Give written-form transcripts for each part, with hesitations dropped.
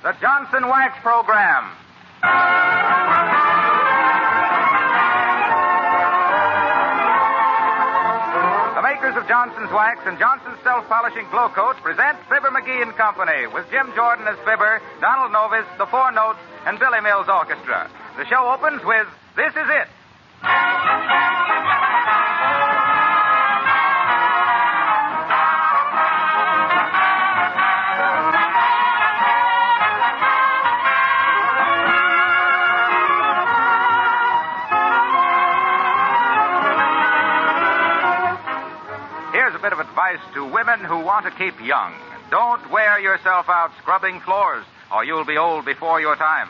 the Johnson Wax Program. The makers of Johnson's Wax and Johnson's Self-Polishing Glow Coat present Fibber McGee Company with Jim Jordan as Fibber, Donald Novis, the Four Notes, and Billy Mills Orchestra. The show opens with This Is It. Here's a bit of advice to women who want to keep young. Don't wear yourself out scrubbing floors, or you'll be old before your time.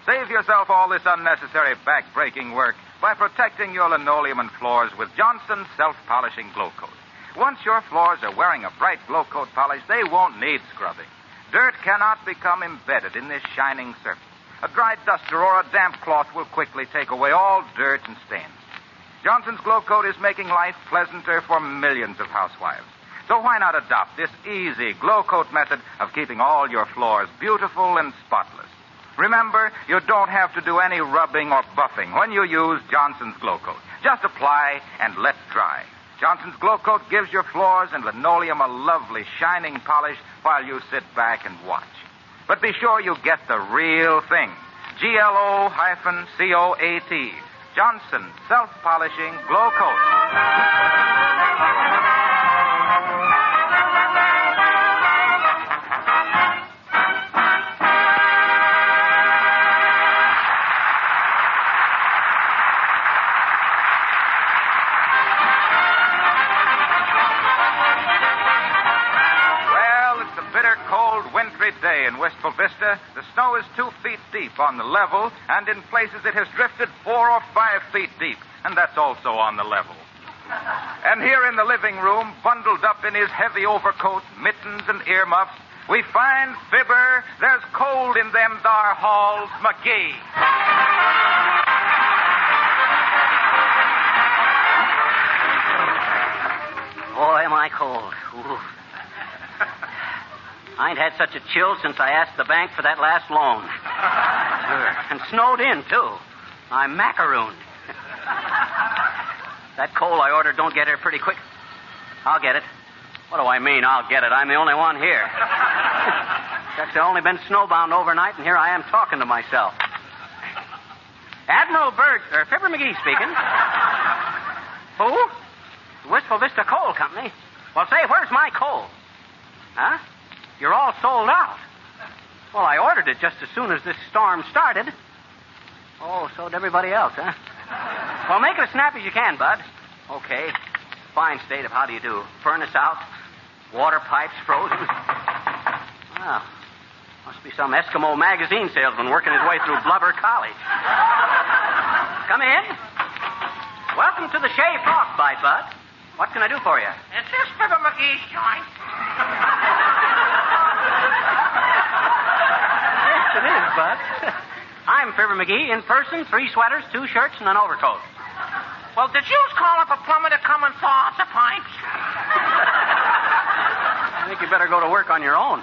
Save yourself all this unnecessary back-breaking work by protecting your linoleum and floors with Johnson's Self-Polishing Glow Coat. Once your floors are wearing a bright glow coat polish, they won't need scrubbing. Dirt cannot become embedded in this shining surface. A dry duster or a damp cloth will quickly take away all dirt and stains. Johnson's Glow Coat is making life pleasanter for millions of housewives. So why not adopt this easy glow coat method of keeping all your floors beautiful and spotless? Remember, you don't have to do any rubbing or buffing when you use Johnson's Glow Coat. Just apply and let dry. Johnson's Glow Coat gives your floors and linoleum a lovely shining polish while you sit back and watch. But be sure you get the real thing. GLO-COAT. Johnson Self-Polishing Glow Coat. Well, it's a bitter, cold, wintry day in Wistful Vista. The snow is 2 feet deep on the level, and in places it has drifted 4 or 5 feet deep, and that's also on the level. And here in the living room, bundled up in his heavy overcoat, mittens, and earmuffs, we find Fibber. There's cold in them thar halls, McGee. Boy, am I cold. Ooh. I ain't had such a chill since I asked the bank for that last loan. Sure. And snowed in, too. I'm macarooned. That coal I ordered don't get here pretty quick. I'll get it. What do I mean, I'll get it? I'm the only one here. Guess I've only been snowbound overnight, and here I am talking to myself. Admiral Fibber McGee speaking. Who? The Wistful Vista Coal Company. Well, say, where's my coal? Huh? You're all sold out. Well, I ordered it just as soon as this storm started. Oh, so did everybody else, huh? Well, make it as snappy as you can, Bud. Okay. Fine state of how do you do. Furnace out. Water pipes frozen. Wow. Must be some Eskimo magazine salesman working his way through Blubber College. Come in. Welcome to the Shea Frostbite, Bud. What can I do for you? Is this Fibber McGee's joint? Yes, it is, Bud. I'm Fibber McGee, in person, 3 sweaters, 2 shirts, and an overcoat. Well, did you call up a plumber to come and thaw out the pipes? I think you better go to work on your own.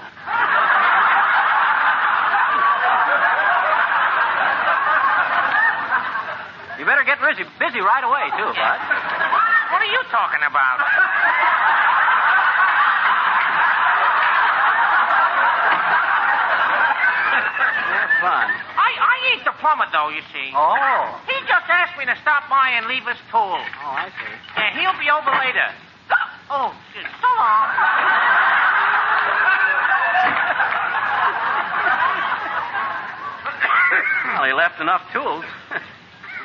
You better get busy right away, too, Bud. What are you talking about? That's fun. I ain't the plumber, though, you see. Oh. He just asked me to stop by and leave his tool. Oh, I see. And he'll be over later. Oh, so long. Well, he left enough tools.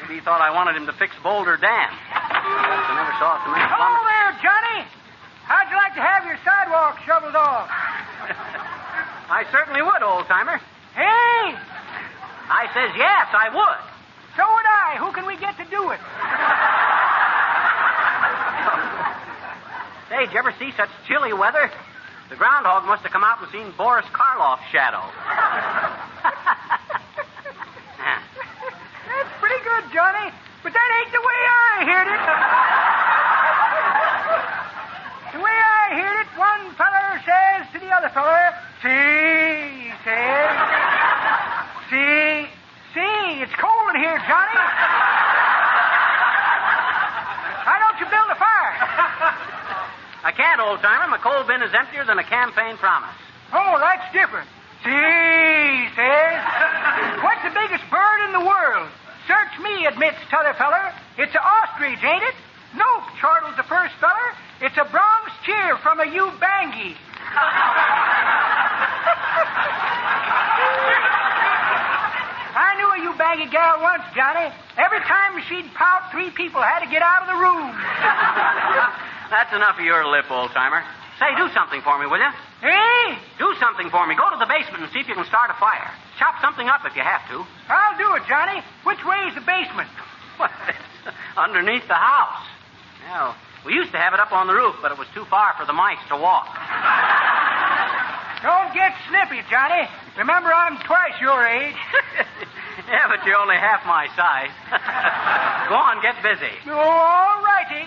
Maybe he thought I wanted him to fix Boulder Dam. I never saw a cement plumber. Hello there, Johnny. How'd you like to have your sidewalk shoveled off? I certainly would, old-timer. Hey! I says yes, I would. So would I. Who can we get to do it? Say, did you ever see such chilly weather? The groundhog must have come out and seen Boris Karloff's shadow. That's pretty good, Johnny. But that ain't the way I heard it. The way I heard it, one feller says to the other feller, see, he says, here, Johnny. Why don't you build a fire? I can't, old-timer. My coal bin is emptier than a campaign promise. Oh, that's different. See, says. What's the biggest bird in the world? Search me, admits t'other feller. It's a ostrich, ain't it? Nope, chortles the first feller. It's a Bronx cheer from a Ubangi. I knew a Ubangi gal once, Johnny. Every time she'd pout, 3 people had to get out of the room. That's enough of your lip, old-timer. Say, do something for me, will you? Hey? Do something for me. Go to the basement and see if you can start a fire. Chop something up if you have to. I'll do it, Johnny. Which way is the basement? Well, it's underneath the house. Well, we used to have it up on the roof, but it was too far for the mice to walk. Don't get snippy, Johnny. Remember, I'm twice your age. Yeah, but you're only half my size. Go on, get busy. All righty.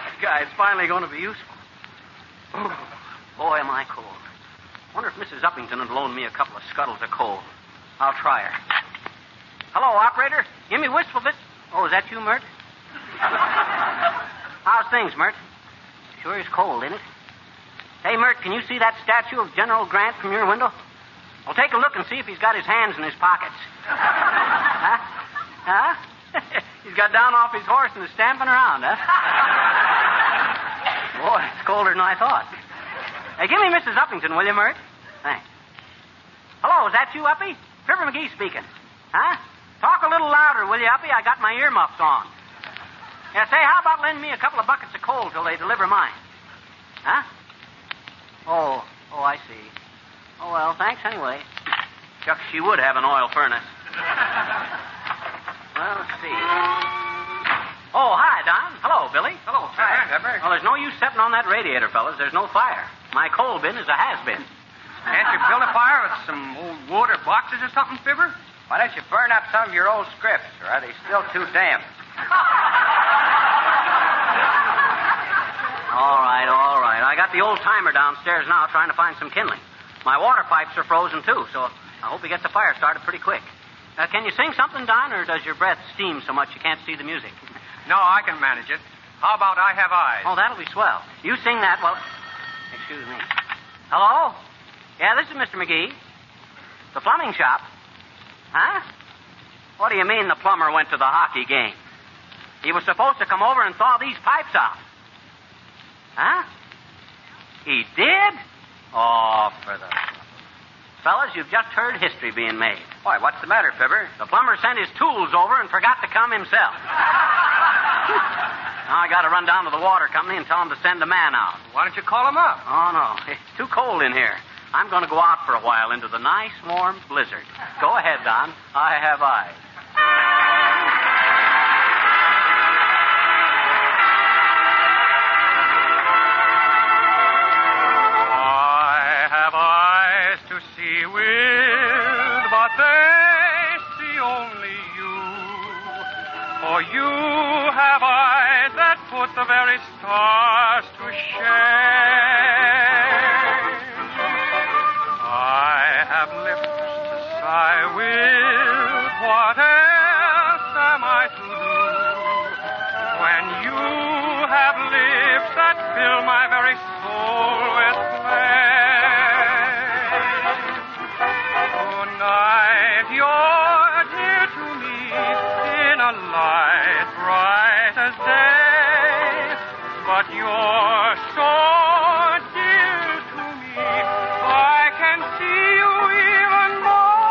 That guy's finally going to be useful. Oh, boy, am I cold. Wonder if Mrs. Uppington would loan me a couple of scuttles of coal. I'll try her. Hello, operator. Give me wistful bit. Oh, is that you, Mert? How's things, Mert? Sure is cold, ain't it? Hey, Mert, can you see that statue of General Grant from your window? Well, take a look and see if he's got his hands in his pockets. Huh? Huh? He's got down off his horse and is stamping around, huh? Boy, it's colder than I thought. Hey, give me Mrs. Uppington, will you, Mert? Thanks. Hello, is that you, Uppy? Fibber McGee speaking. Huh? Talk a little louder, will you, Uppy? I got my earmuffs on. Yeah, say, how about lending me a couple of buckets of coal till they deliver mine? Huh? Oh, I see. Oh, well, thanks anyway. Shucks, she would have an oil furnace. Well, let's see. Oh, hi, Don. Hello, Billy. Hello, Fibber. Well, there's no use setting on that radiator, fellas. There's no fire. My coal bin is a has-been. Can't you build a fire with some old wood or boxes or something, Fibber? Why don't you burn up some of your old scripts, or are they still too damp? All right. I got the old-timer downstairs now trying to find some kindling. My water pipes are frozen, too, so I hope he gets the fire started pretty quick. Can you sing something, Don, or does your breath steam so much you can't see the music? No, I can manage it. How about I Have Eyes? Oh, that'll be swell. You sing that while... Excuse me. Hello? Yeah, this is Mr. McGee. The plumbing shop. Huh? What do you mean the plumber went to the hockey game? He was supposed to come over and thaw these pipes out. Huh? He did? Oh, for the... Fellas, you've just heard history being made. Why, what's the matter, Fibber? The plumber sent his tools over and forgot to come himself. Now I got to run down to the water company and tell them to send a man out. Why don't you call him up? Oh, no. It's too cold in here. I'm going to go out for a while into the nice, warm blizzard. Go ahead, Don. I have eyes. I have eyes to see with, but they see only you. For you have eyes that put the very stars to shame. I have lips to sigh with. What else am I to do? When you have lips that fill my very soul with flame. Tonight you're near to me in a light bright as day, but you're so dear to me, I can see you even miles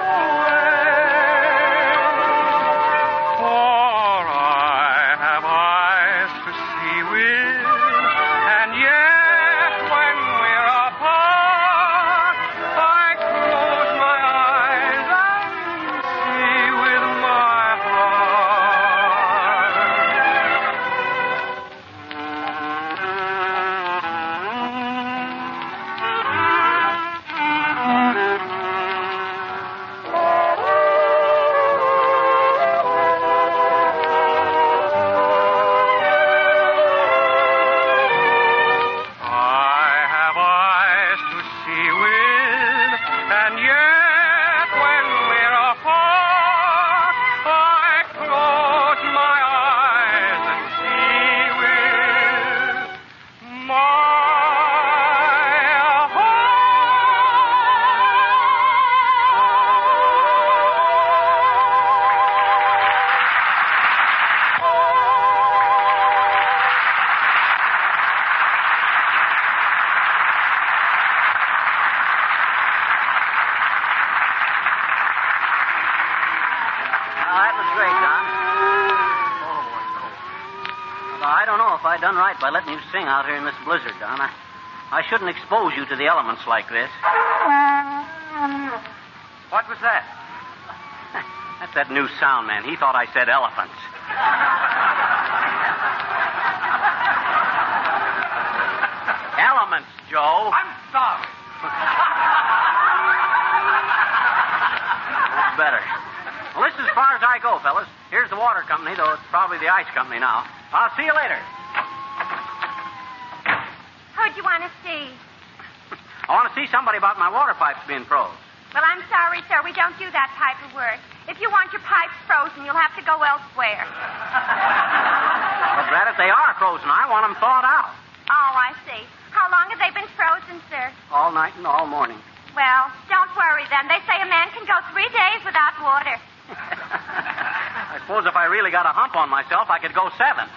away. For I have eyes to see with, and yes, Well, I don't know if I done right by letting you sing out here in this blizzard, Don. I shouldn't expose you to the elements like this. What was that? That's that new sound man. He thought I said elephants. Elements, Joe. I'm sorry. That's better. Well, this is as far as I go, fellas. Here's the water company, though it's probably the ice company now. I'll see you later. Who'd you want to see? I want to see somebody about my water pipes being froze. Well, I'm sorry, sir. We don't do that type of work. If you want your pipes frozen, you'll have to go elsewhere. Well, Brad, if they are frozen, I want them thawed out. Oh, I see. How long have they been frozen, sir? All night and all morning. Well, don't worry then. They say a man can go 3 days without water. I suppose if I really got a hump on myself, I could go 7.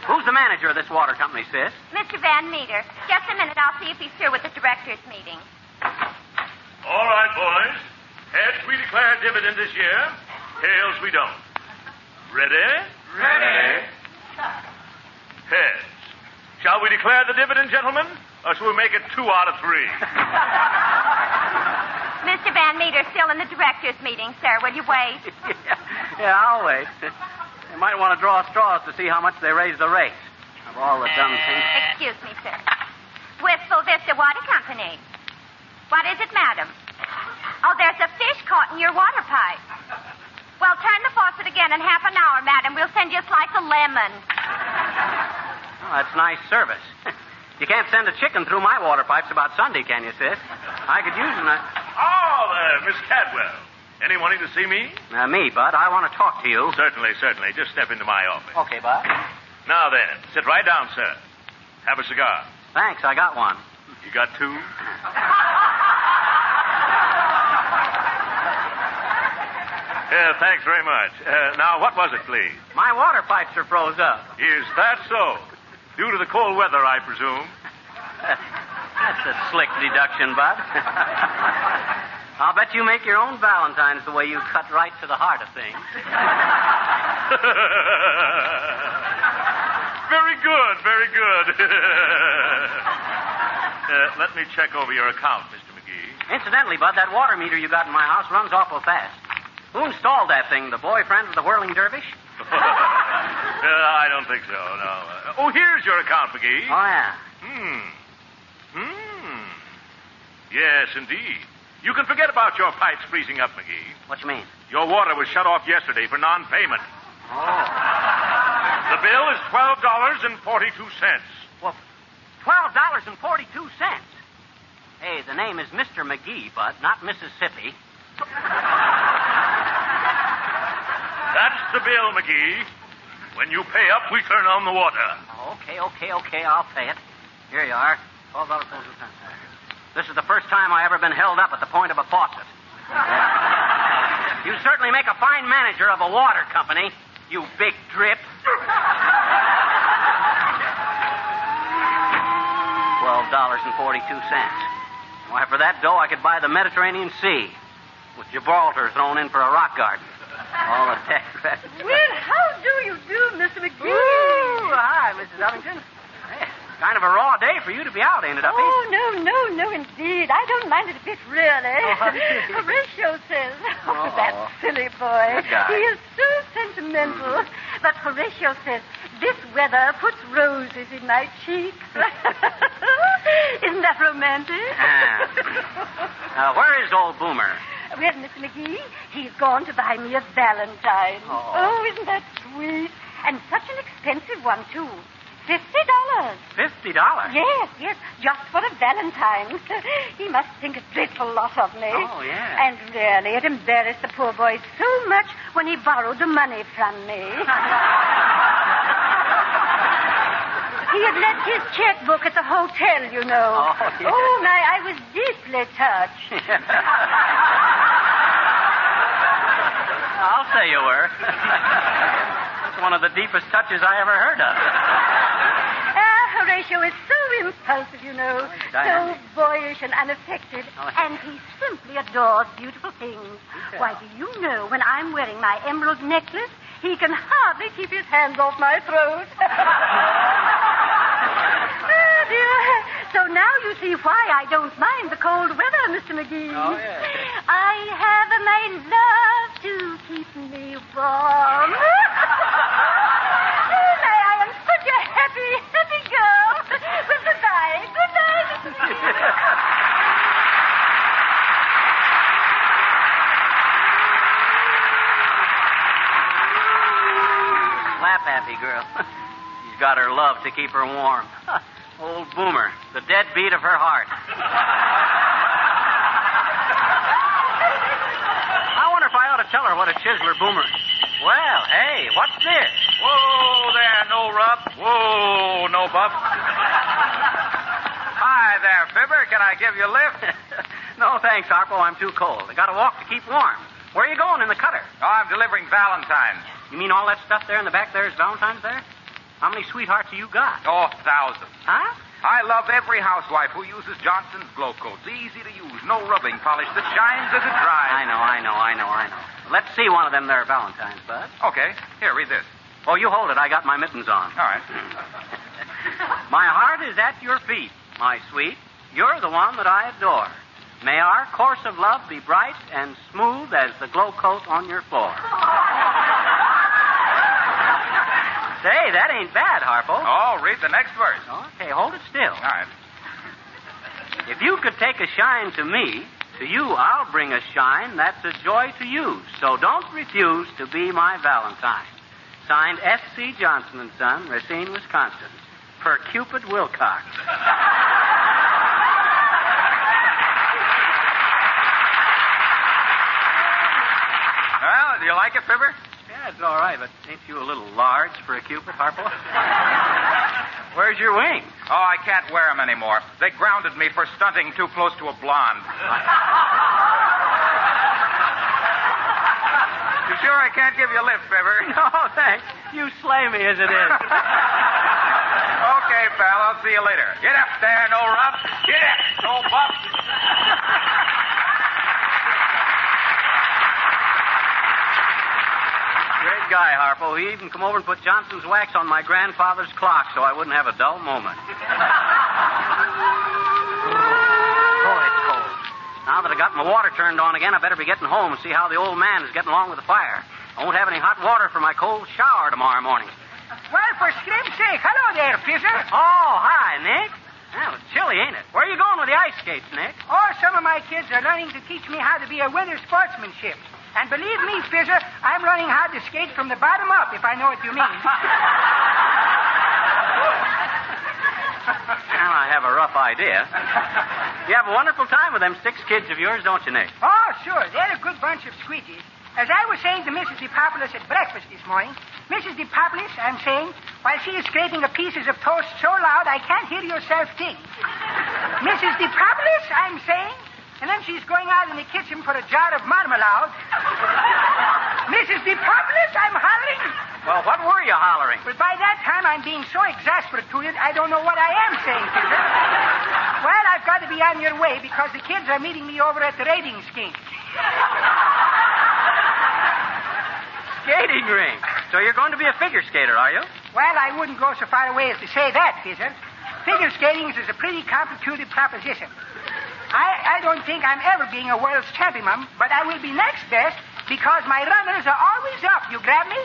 Who's the manager of this water company, sis? Mr. Van Meter. Just a minute. I'll see if he's through with the directors' meeting. All right, boys. Heads, we declare dividend this year. Tails, we don't. Ready? Ready. Heads. Shall we declare the dividend, gentlemen? Or shall we make it 2 out of 3? Mr. Van Meter's still in the directors' meeting, sir. Will you wait? Yeah, I'll wait. You might want to draw straws to see how much they raise the rates. Of all the dumb things. Excuse me, sir. Wistful Vista Water Company. What is it, madam? Oh, there's a fish caught in your water pipe. Well, turn the faucet again in half an hour, madam. We'll send you a slice of lemon. Oh, that's nice service. You can't send a chicken through my water pipes about Sunday, can you, sis? I could use them. Oh, there, Miss Cadwell. Any wanting to see me? Me, Bud. I want to talk to you. Certainly, certainly. Just step into my office. Okay, Bud. Now then, sit right down, sir. Have a cigar. Thanks, I got one. You got 2? Thanks very much. Now, what was it, please? My water pipes are froze up. Is that so? Due to the cold weather, I presume. That's a slick deduction, Bud. I'll bet you make your own Valentines the way you cut right to the heart of things. Very good, very good. Let me check over your account, Mr. McGee. Incidentally, Bud, that water meter you got in my house runs awful fast. Who installed that thing? The boyfriend of the whirling dervish? I don't think so, no. Here's your account, McGee. Oh, yeah. Yes, indeed. You can forget about your pipes freezing up, McGee. What you mean? Your water was shut off yesterday for non-payment. Oh. The bill is $12.42. Well, $12.42. Hey, the name is Mr. McGee, Bud, not Mississippi. That's the bill, McGee. When you pay up, we turn on the water. Okay. I'll pay it. Here you are. $12.42. This is the first time I ever been held up at the point of a faucet. You certainly make a fine manager of a water company, you big drip. $12.42. Why, for that dough, I could buy the Mediterranean Sea with Gibraltar thrown in for a rock garden. All the tax credits. Well, how do you do, Mr. McGee? Ooh, hi, Mrs. Ellington. Hey, kind of a raw day for you to be out, ain't it, Uppy? Oh, no, indeed. I don't mind it a bit, really. Horatio says. Oh, that silly boy. Good guy. He is so sentimental. But Horatio says, this weather puts roses in my cheeks. Isn't that romantic? Where is old Boomer? Well, Mr. McGee, he's gone to buy me a Valentine. Oh, isn't that sweet? And such an expensive one, too. $50. $50? Yes, just for a Valentine. He must think a dreadful lot of me. Oh, yeah. And really, it embarrassed the poor boy so much when he borrowed the money from me. He had left his checkbook at the hotel, you know. Oh, yeah. Oh, my, I was deeply touched. I'll say you were. That's one of the deepest touches I ever heard of. Horatio is so impulsive, you know. So boyish and unaffected. And he simply adores beautiful things. Why, do you know, when I'm wearing my emerald necklace, He can hardly keep his hands off my throat. Oh, dear. So now you see why I don't mind the cold weather, Mr. McGee. Oh, yes. I have my love to keep me warm. I am such a happy, happy girl. Well, goodbye. Good night. Slap happy girl. She's got her love to keep her warm. Old Boomer, the deadbeat of her heart. I wonder if I ought to tell her what a chiseler Boomer is. Well, hey, what's this? Whoa there, no rub. Whoa, no buff. Hi there, Fibber. Can I give you a lift? No, thanks, Harpo. I'm too cold. I got to walk to keep warm. Where are you going in the cutter? Oh, I'm delivering Valentine's. You mean all that stuff there in the back there is Valentine's there? How many sweethearts have you got? Oh, thousands. Huh? I love every housewife who uses Johnson's Glow Coats. Easy to use, no rubbing polish that shines as it dries. I know. Let's see one of them there Valentine's, Bud. Okay, here, read this. Oh, you hold it. I got my mittens on. All right. My heart is at your feet, my sweet. You're the one that I adore. May our course of love be bright and smooth as the glow coat on your floor. Say, that ain't bad, Harpo. Oh, read the next verse. Okay, hold it still. All right. If you could take a shine to me, to you I'll bring a shine that's a joy to you. So don't refuse to be my Valentine. Signed S.C. Johnson & Son, Racine, Wisconsin. Per Cupid Wilcox. Well, do you like it, Fibber? Yeah, it's all right, but ain't you a little large for a Cupid, Harpo? Where's your wings? Oh, I can't wear them anymore. They grounded me for stunting too close to a blonde. You sure I can't give you a lift, Fibber? No, thanks. You slay me as it is. Okay, pal, I'll see you later. Get up there, no rub. Get up, no buff. Great guy, Harpo. He even come over and put Johnson's wax on my grandfather's clock so I wouldn't have a dull moment. Oh, it's cold. Now that I got my water turned on again, I better be getting home and see how the old man is getting along with the fire. I won't have any hot water for my cold shower tomorrow morning. Well, for Scrip's sake, hello there, Fizzer. Oh, hi, Nick. Well, it's chilly, ain't it? Where are you going with the ice skates, Nick? Oh, some of my kids are learning to teach me how to be a winter sportsmanship. And believe me, Fizzer, I'm learning how to skate from the bottom up, if I know what you mean. Well, I have a rough idea. You have a wonderful time with them 6 kids of yours, don't you, Nick? Oh, sure. They're a good bunch of squeakies. As I was saying to Mrs. DePopulis at breakfast this morning, Mrs. DePopulis, I'm saying, while she is scraping the pieces of toast so loud I can't hear yourself think. Mrs. DePopulis, I'm saying, and then she's going out in the kitchen for a jar of marmalade. Mrs. DePopulis, I'm hollering. Well, what were you hollering? But by that time, I'm being so exasperated, I don't know what I am saying, Fizzer. Well, I've got to be on your way because the kids are meeting me over at the rating scheme. Skating rink. So you're going to be a figure skater, are you? Well, I wouldn't go so far away as to say that, Fizzer. Figure skating is a pretty complicated proposition. I don't think I'm ever being a world's champion, but I will be next best because my runners are always up. You grab me?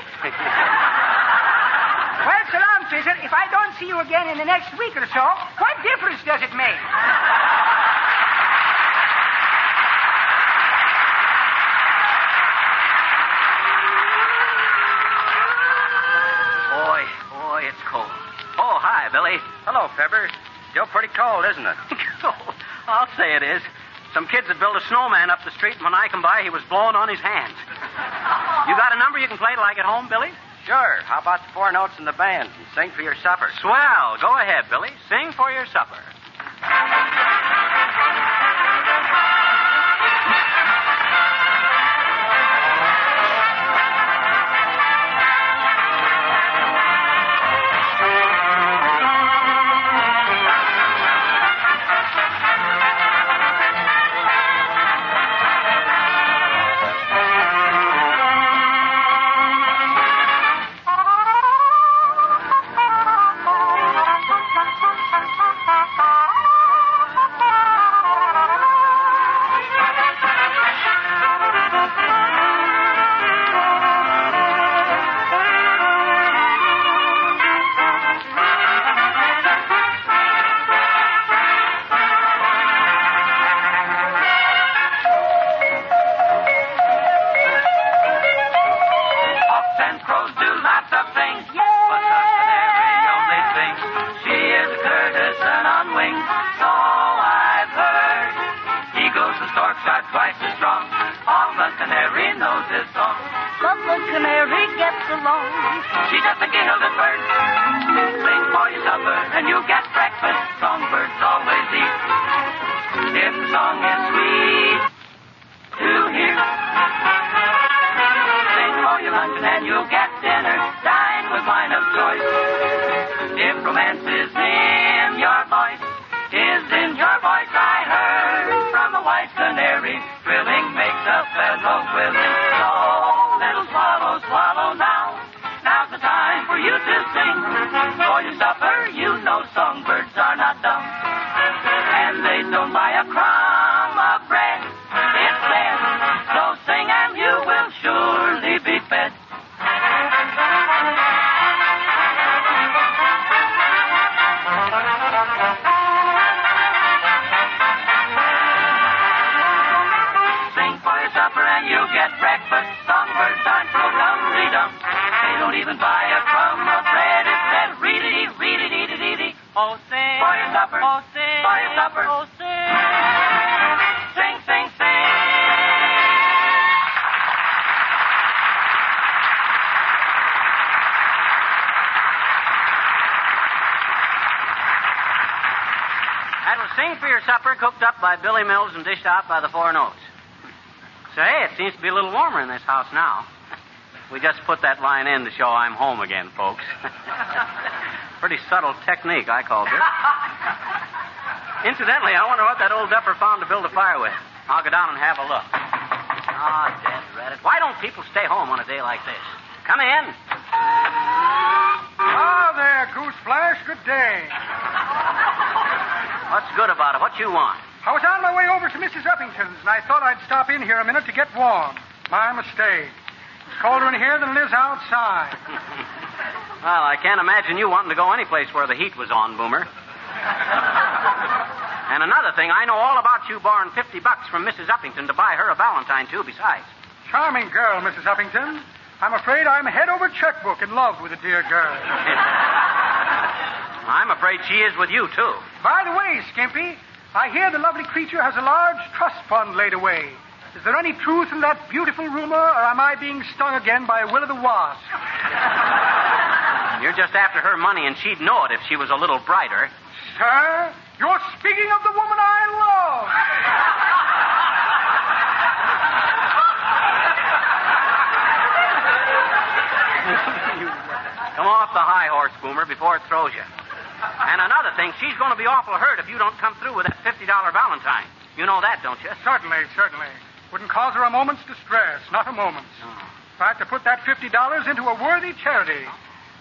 Well, so long, Fizzer. If I don't see you again in the next week or so, what difference does it make? Boy, it's cold. Oh, hi, Billy. Hello, Fibber. Still pretty cold, isn't it? Cold. I'll say it is. Some kids had built a snowman up the street, and when I come by, he was blowing on his hands. You got a number you can play till I get home, Billy? Sure. How about the 4 notes in the band and sing for your supper? Swell. Go ahead, Billy. Sing for your supper. alone. She's just a gilded bird. Sing for your supper and you'll get breakfast. Songbirds always eat. If the song is sweet to hear. Sing for your luncheon and you'll get dinner. Dine with wine of choice. If romance is in your voice, is in your voice, I heard from a white canary. Thrilling makes a fellow willing. So, little swallow, swallow now. Now's the time for you to sing. For your supper, you know songbirds are not dumb. And they don't buy a crumb of bread. It's there. So sing and you will surely be fed. Sing for your supper and you'll get breakfast. Songbirds aren't so dum-dee-dum. They don't even buy a crumb of bread. It's that reedy, reedy, reedy, reedy. Oh, sing. For your supper. Oh, sing. For your supper. Oh, sing. Sing, sing, sing. That was Sing for Your Supper, cooked up by Billy Mills and dished out by the Four Notes. Say, it seems to be a little warmer in this house now. We just put that line in to show I'm home again, folks. Pretty subtle technique, I called it. Incidentally, I wonder what that old duffer found to build a fire with. I'll go down and have a look. Oh, dead Reddit. Why don't people stay home on a day like this? Come in. Ah, there, Goose Flash. Good day. What's good about it? What you want? I was on my way over to Mrs. Uppington's, and I thought I'd stop in here a minute to get warm. My mistake. It's colder in here than it is outside. Well, I can't imagine you wanting to go any place where the heat was on, Boomer. And another thing, I know all about you borrowing $50 from Mrs. Uppington to buy her a Valentine, too, besides. Charming girl, Mrs. Uppington. I'm afraid I'm head over checkbook in love with the dear girl. I'm afraid she is with you, too. By the way, Skimpy, I hear the lovely creature has a large trust fund laid away. Is there any truth in that beautiful rumor, or am I being stung again by Will-o'-the-Wasp? You're just after her money, and she'd know it if she was a little brighter. Sir, you're speaking of the woman I love. Come off the high horse, Boomer, before it throws you. And another thing, she's going to be awful hurt if you don't come through with that $50 Valentine. You know that, don't you? Certainly, certainly. Wouldn't cause her a moment's distress, not a moment's. In fact, to put that $50 into a worthy charity.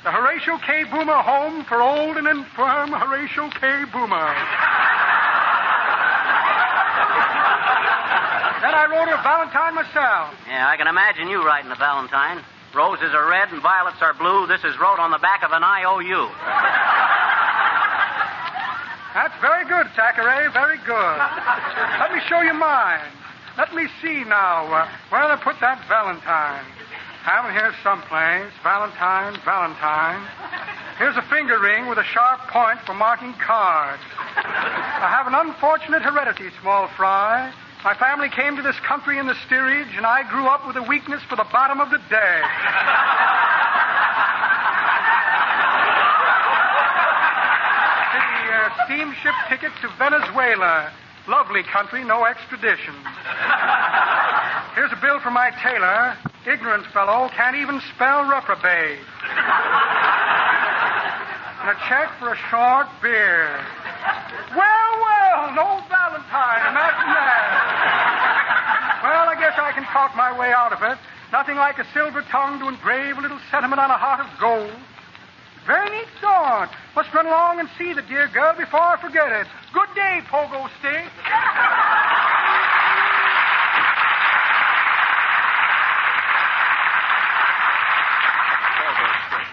The Horatio K. Boomer Home for Old and Infirm Horatio K. Boomer. Then I wrote her Valentine myself. Yeah, I can imagine you writing a Valentine. Roses are red and violets are blue. This is wrote on the back of an IOU. That's very good, Thackeray, very good. Let me show you mine. Let me see now. Where did I put that Valentine? Have it here someplace. Valentine, Valentine. Here's a finger ring with a sharp point for marking cards. I have an unfortunate heredity, small fry. My family came to this country in the steerage, and I grew up with a weakness for the bottom of the day. The steamship ticket to Venezuela. Lovely country, no extradition. Here's a bill from my tailor. Ignorant fellow, can't even spell reprobate. And a check for a short beer. Well, no Valentine, imagine that. Well, I guess I can talk my way out of it. Nothing like a silver tongue to engrave a little sentiment on a heart of gold. Very neat thought. Must run along and see the dear girl before I forget it. Good day, Pogo Stick. Pogo Stick.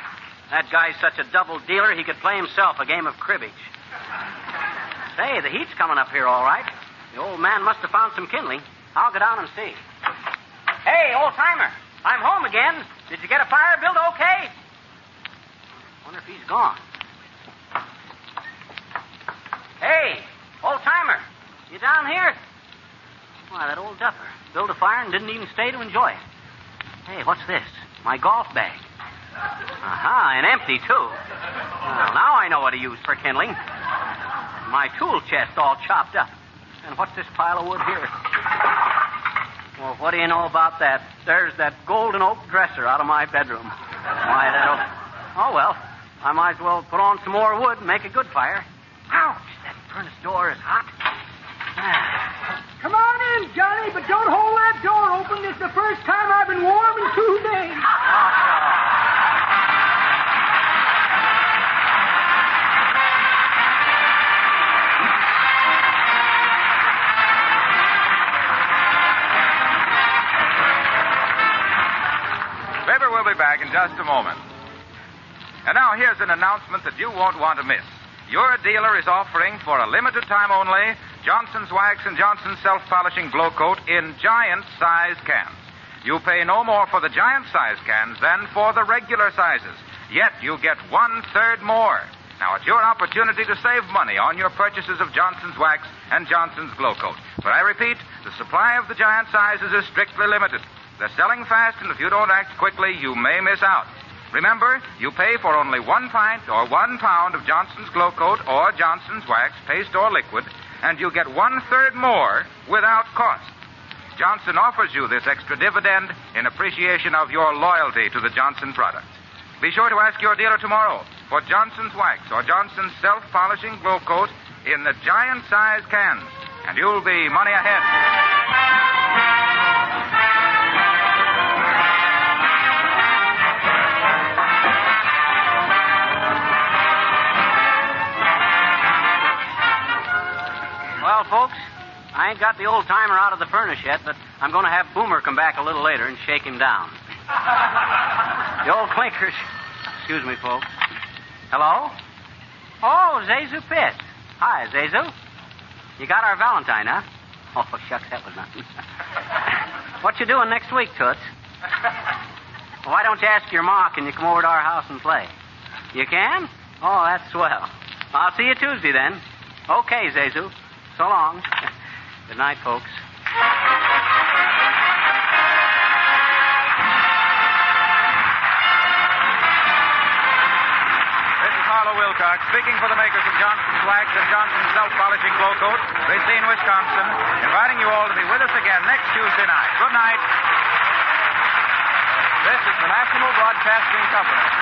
That guy's such a double dealer, he could play himself a game of cribbage. Say, the heat's coming up here all right. The old man must have found some kindling. I'll go down and see. Hey, old-timer, I'm home again. Did you get a fire built okay? Wonder if he's gone. Hey, old-timer, you down here? Why, that old duffer built a fire and didn't even stay to enjoy it. Hey, what's this? My golf bag. Aha, and empty, too. Well, now I know what to use for kindling. My tool chest all chopped up. And what's this pile of wood here? Well, what do you know about that? There's that golden oak dresser out of my bedroom. Why, that'll... Oh, well, I might as well put on some more wood and make a good fire. Ouch, that furnace door is hot. Come on in, Johnny, but don't hold that door open. It's the first time I've been warm in 2 days. Fibber will be back in just a moment. And now here's an announcement that you won't want to miss. Your dealer is offering, for a limited time only, Johnson's Wax and Johnson's Self-Polishing Glow Coat in giant-sized cans. You pay no more for the giant-sized cans than for the regular sizes. Yet you get 1/3 more. Now, it's your opportunity to save money on your purchases of Johnson's Wax and Johnson's Glow Coat. But I repeat, the supply of the giant sizes is strictly limited. They're selling fast, and if you don't act quickly, you may miss out. Remember, you pay for only 1 pint or 1 pound of Johnson's Glow Coat or Johnson's Wax, paste or liquid, and you get 1/3 more without cost. Johnson offers you this extra dividend in appreciation of your loyalty to the Johnson product. Be sure to ask your dealer tomorrow for Johnson's Wax or Johnson's Self-Polishing Glow Coat in the giant-sized cans, and you'll be money ahead. Well, folks, I ain't got the old timer out of the furnace yet, but I'm going to have Boomer come back a little later and shake him down. The old clinkers. Excuse me, folks. Hello? Oh, Zazu Pitt. Hi, Zazu. You got our Valentine, huh? Oh, shucks, that was nothing. What you doing next week, Toots? Well, why don't you ask your ma, can you come over to our house and play? You can? Oh, that's swell. I'll see you Tuesday, then. Okay, Zazu. So long. Good night, folks. This is Harlow Wilcox speaking for the makers of Johnson's Wax and Johnson's Self-Polishing Glow Coat, Racine, Wisconsin, inviting you all to be with us again next Tuesday night. Good night. This is the National Broadcasting Company.